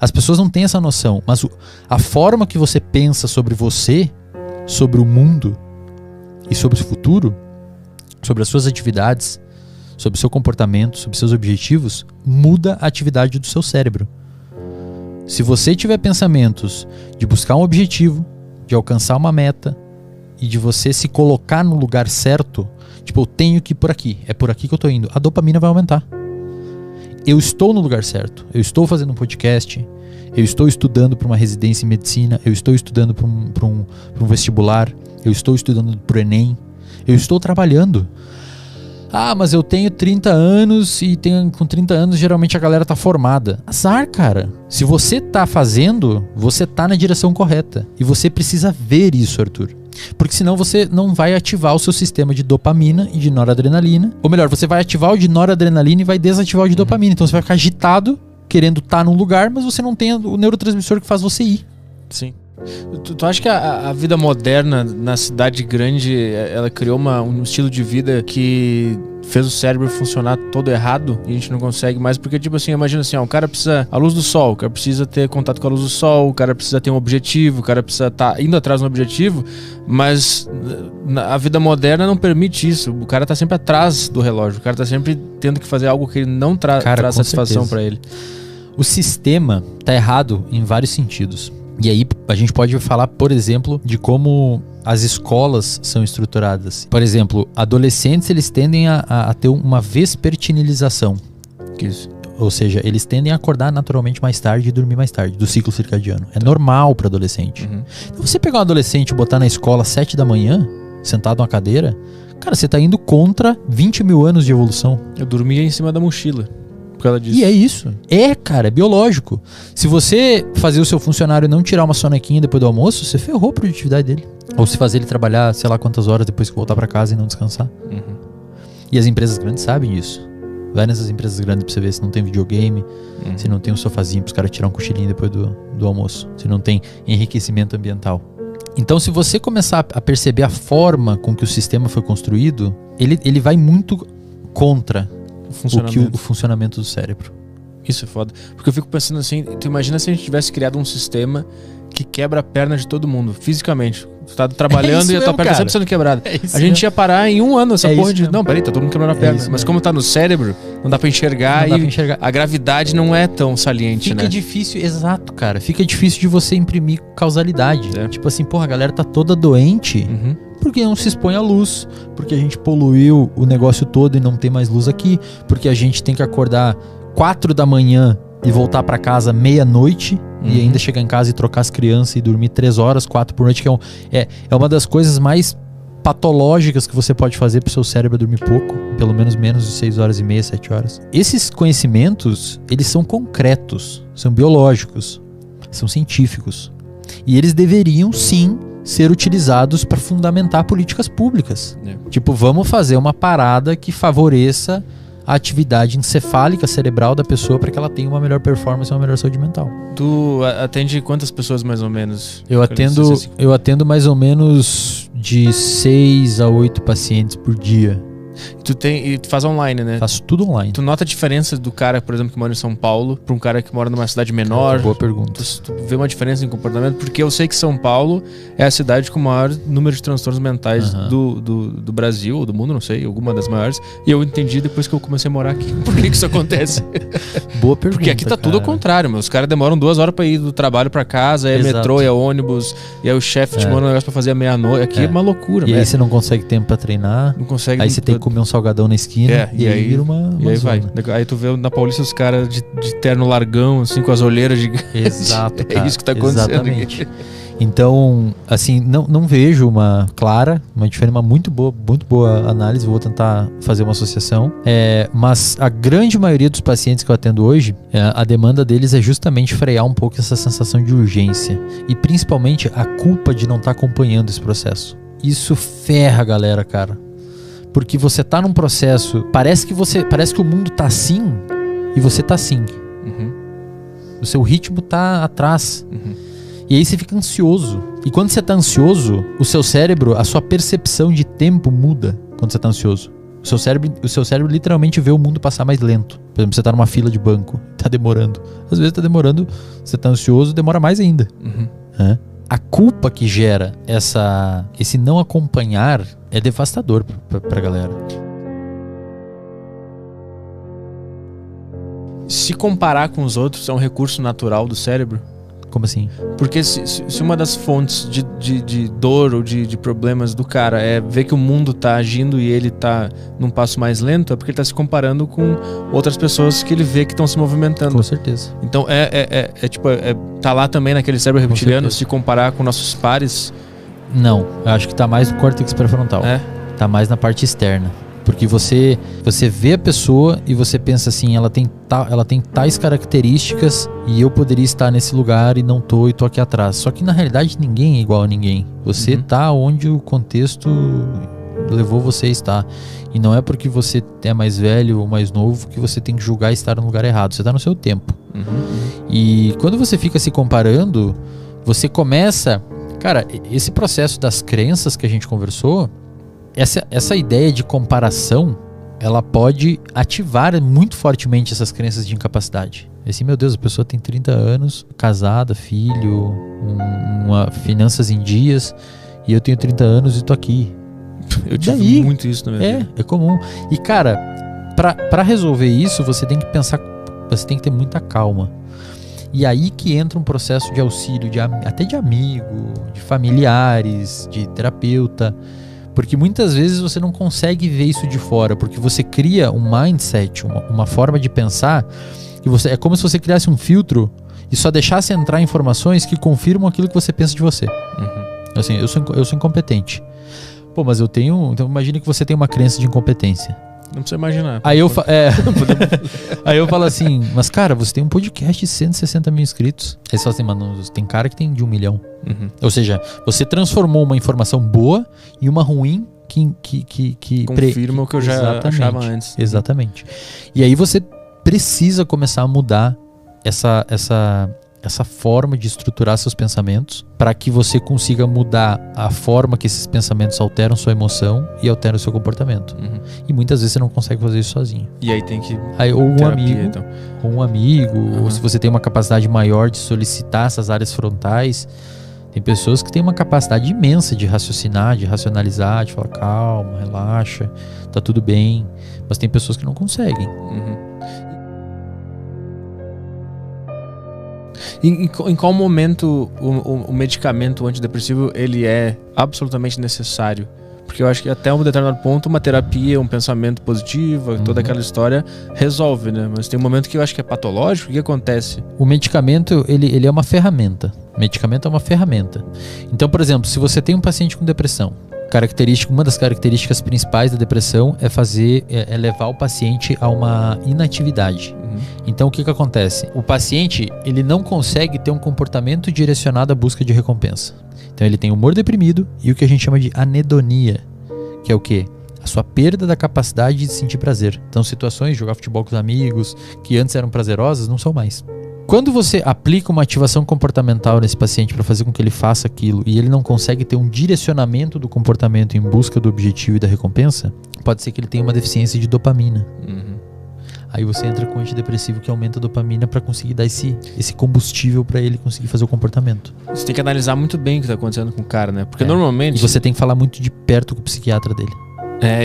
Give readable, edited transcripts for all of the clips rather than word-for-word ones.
As pessoas não têm essa noção, mas a forma que você pensa sobre você, sobre o mundo e sobre o futuro, sobre as suas atividades, sobre o seu comportamento, sobre seus objetivos, muda a atividade do seu cérebro. Se você tiver pensamentos de buscar um objetivo, de alcançar uma meta e de você se colocar no lugar certo, tipo, eu tenho que ir por aqui, é por aqui que eu tô indo, a dopamina vai aumentar. Eu estou no lugar certo, eu estou fazendo um podcast, eu estou estudando para uma residência em medicina, eu estou estudando para um vestibular, eu estou estudando para o Enem, eu estou trabalhando. Ah, mas eu tenho 30 anos e com 30 anos geralmente a galera tá formada. Azar, cara. Se você tá fazendo, você tá na direção correta. E você precisa ver isso, Arthur. Porque senão você não vai ativar o seu sistema de dopamina e de noradrenalina. Ou melhor, você vai ativar o de noradrenalina e vai desativar o de dopamina. Então você vai ficar agitado, querendo estar num lugar, mas você não tem o neurotransmissor que faz você ir. Sim. Tu acha que a vida moderna na cidade grande, ela criou um estilo de vida que fez o cérebro funcionar todo errado e a gente não consegue mais? Porque, tipo assim, imagina assim, o cara precisa a luz do sol, o cara precisa ter contato com a luz do sol, o cara precisa ter um objetivo, o cara precisa estar indo atrás de um objetivo, mas a vida moderna não permite isso. O cara tá sempre atrás do relógio, o cara tá sempre tendo que fazer algo que ele não traz satisfação para ele. O sistema tá errado em vários sentidos. E aí a gente pode falar, por exemplo, de como as escolas são estruturadas. Por exemplo, adolescentes eles tendem a ter uma vespertinilização. Isso. Ou seja, eles tendem a acordar naturalmente mais tarde e dormir mais tarde, do ciclo circadiano. É normal para adolescente. Uhum. Então você pegar um adolescente e botar na escola às 7 da manhã, sentado numa cadeira, cara, você tá indo contra 20 mil anos de evolução. Eu dormia em cima da mochila. Por causa disso. E é isso. É, cara, é biológico. Se você fazer o seu funcionário não tirar uma sonequinha depois do almoço, você ferrou a produtividade dele. Ou se fazer ele trabalhar, sei lá quantas horas depois que voltar pra casa e não descansar. Uhum. E as empresas grandes sabem disso. Vai nessas empresas grandes pra você ver se não tem videogame, se não tem um sofazinho pros caras tirar um cochilinho depois do almoço, se não tem enriquecimento ambiental. Então, se você começar a perceber a forma com que o sistema foi construído, ele vai muito contra o funcionamento do cérebro. Isso é foda. Porque eu fico pensando assim, tu imagina se a gente tivesse criado um sistema que quebra a perna de todo mundo, fisicamente. Tu tá trabalhando e a tua perna tá sempre sendo quebrada. A gente ia parar em 1 ano essa porra de... Não, peraí, tá todo mundo quebrando a perna. Mas como tá no cérebro, não dá pra enxergar a gravidade não é tão saliente, né? Fica difícil, exato, cara. Fica difícil de você imprimir causalidade. Tipo assim, porra, a galera tá toda doente... Porque não se expõe à luz, porque a gente poluiu o negócio todo e não tem mais luz aqui, porque a gente tem que acordar 4 da manhã e voltar pra casa meia-noite e ainda chegar em casa e trocar as crianças e dormir 3 horas, 4 por noite, que é uma das coisas mais patológicas que você pode fazer pro seu cérebro dormir pouco, pelo menos de 6 horas e meia, 7 horas. Esses conhecimentos, eles são concretos, são biológicos, são científicos. E eles deveriam, sim, ser utilizados para fundamentar políticas públicas. Tipo, vamos fazer uma parada que favoreça a atividade encefálica cerebral da pessoa para que ela tenha uma melhor performance e uma melhor saúde mental. Tu atende quantas pessoas mais ou menos? Eu atendo mais ou menos de 6 a 8 pacientes por dia. E tu faz online, né? Faço tudo online. Tu nota a diferença do cara, por exemplo, que mora em São Paulo pra um cara que mora numa cidade menor? Boa pergunta. Tu vê uma diferença em comportamento? Porque eu sei que São Paulo é a cidade com o maior número de transtornos mentais do Brasil, ou do mundo, não sei, alguma das maiores. E eu entendi depois que eu comecei a morar aqui. Por que isso acontece? Boa pergunta. Porque aqui tá tudo ao contrário, meu. Os caras demoram 2 horas pra ir do trabalho pra casa, é metrô, é ônibus, e aí o chefe te manda um negócio pra fazer à meia-noite. Aqui é uma loucura, E aí você não consegue tempo pra treinar. Não consegue. Aí você tem que comer um salgadão na esquina. E aí vira uma E aí vai. Aí tu vê na Paulista os caras de terno largão, assim, com as olheiras gigantes. Exato, cara. É isso que tá acontecendo. Exatamente. Aqui. Então, assim, não vejo uma diferença, uma muito boa análise. Vou tentar fazer uma associação. Mas a grande maioria dos pacientes que eu atendo hoje, a demanda deles é justamente frear um pouco essa sensação de urgência. E principalmente a culpa de não estar acompanhando esse processo. Isso ferra a galera, cara. Porque você tá num processo, parece que o mundo tá assim e você tá assim. O seu ritmo tá atrás. E aí você fica ansioso. E quando você tá ansioso, o seu cérebro, a sua percepção de tempo muda quando você tá ansioso. O seu cérebro literalmente vê o mundo passar mais lento. Por exemplo, você tá numa fila de banco, tá demorando. Às vezes tá demorando, você tá ansioso, demora mais ainda. Né? A culpa que gera esse não acompanhar é devastador pra galera. Se comparar com os outros é um recurso natural do cérebro? Como assim? Porque se uma das fontes de dor ou de problemas do cara é ver que o mundo tá agindo e ele tá num passo mais lento, é porque ele tá se comparando com outras pessoas que ele vê que estão se movimentando. Com certeza. Então tá lá também naquele cérebro reptiliano se comparar com nossos pares? Não, eu acho que tá mais no córtex pré-frontal. Tá mais na parte externa. Porque você vê a pessoa e você pensa assim, ela tem tais características e eu poderia estar nesse lugar e não tô, e tô aqui atrás. Só que na realidade ninguém é igual a ninguém. Você tá onde o contexto levou você a estar. E não é porque você é mais velho ou mais novo que você tem que julgar estar no lugar errado. Você tá no seu tempo. E quando você fica se comparando, você começa... Cara, esse processo das crenças que a gente conversou... Essa ideia de comparação, ela pode ativar muito fortemente essas crenças de incapacidade. Assim, meu Deus, a pessoa tem 30 anos, casada, filho, finanças em dias, e eu tenho 30 anos e tô aqui. Eu tive muito isso na minha vida. É comum. E cara, pra resolver isso, você tem que pensar, você tem que ter muita calma. E aí que entra um processo de auxílio, até de amigo, de familiares, de terapeuta. Porque muitas vezes você não consegue ver isso de fora, porque você cria um mindset, uma forma de pensar, que é como se você criasse um filtro e só deixasse entrar informações que confirmam aquilo que você pensa de você. Assim, eu sou incompetente. Pô, mas eu tenho... Então imagine que você tem uma crença de incompetência. Não precisa imaginar. Aí eu falo assim, mas cara, você tem um podcast de 160 mil inscritos. Aí você fala assim, mano, tem cara que tem de 1 milhão. Ou seja, você transformou uma informação boa em uma ruim que confirma o que eu já achava antes. Exatamente. E aí você precisa começar a mudar essa forma de estruturar seus pensamentos para que você consiga mudar a forma que esses pensamentos alteram sua emoção e alteram o seu comportamento. E muitas vezes você não consegue fazer isso sozinho. E aí tem que... ou um terapia, amigo, ou se você tem uma capacidade maior de solicitar essas áreas frontais. Tem pessoas que têm uma capacidade imensa de raciocinar, de racionalizar, de falar, calma, relaxa, tá tudo bem. Mas tem pessoas que não conseguem. Em qual momento o medicamento antidepressivo ele é absolutamente necessário? Porque eu acho que até um determinado ponto uma terapia, um pensamento positivo, toda aquela história resolve, né? Mas tem um momento que eu acho que é patológico. O que acontece? O medicamento, ele é uma ferramenta. O medicamento é uma ferramenta. Então, por exemplo, se você tem um paciente com depressão, uma das características principais da depressão é levar o paciente a uma inatividade. Então o que acontece? O paciente ele não consegue ter um comportamento direcionado à busca de recompensa. Então ele tem humor deprimido e o que a gente chama de anedonia, que é o quê? A sua perda da capacidade de sentir prazer. Então situações de jogar futebol com os amigos, que antes eram prazerosas, não são mais. Quando você aplica uma ativação comportamental nesse paciente para fazer com que ele faça aquilo e ele não consegue ter um direcionamento do comportamento em busca do objetivo e da recompensa, pode ser que ele tenha uma deficiência de dopamina. Aí você entra com antidepressivo que aumenta a dopamina para conseguir dar esse combustível para ele conseguir fazer o comportamento. Você tem que analisar muito bem o que está acontecendo com o cara, né? Porque normalmente... E você tem que falar muito de perto com o psiquiatra dele.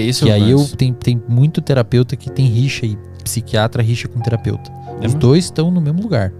Isso. Que aí tem muito terapeuta que tem rixa e psiquiatra rixa com terapeuta. Os dois estão no mesmo lugar.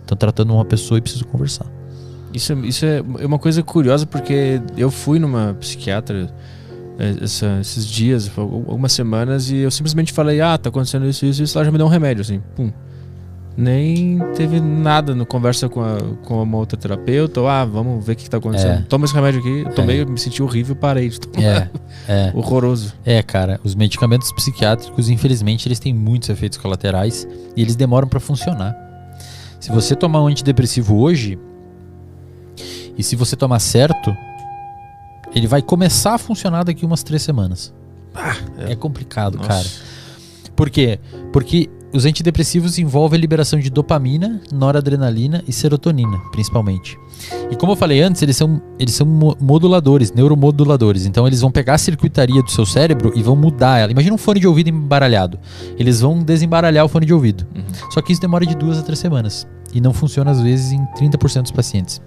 Estão tratando uma pessoa e precisam conversar. Isso é uma coisa curiosa, porque eu fui numa psiquiatra esses dias, algumas semanas, e eu simplesmente falei, tá acontecendo isso, ela já me deu um remédio, assim, pum. Nem teve nada no conversa com uma outra terapeuta, ou vamos ver o que tá acontecendo. Toma esse remédio aqui, eu tomei, eu me senti horrível, parei de tomar. Horroroso. Cara, os medicamentos psiquiátricos, infelizmente, eles têm muitos efeitos colaterais e eles demoram pra funcionar. Se você tomar um antidepressivo hoje, e se você tomar certo, ele vai começar a funcionar daqui umas 3 semanas. É complicado, cara. Por quê? Porque os antidepressivos envolvem a liberação de dopamina, noradrenalina e serotonina, principalmente. E como eu falei antes, eles são moduladores, neuromoduladores. Então eles vão pegar a circuitaria do seu cérebro e vão mudar ela. Imagina um fone de ouvido embaralhado. Eles vão desembaralhar o fone de ouvido. Só que isso demora de 2 a 3 semanas. E não funciona às vezes em 30% dos pacientes.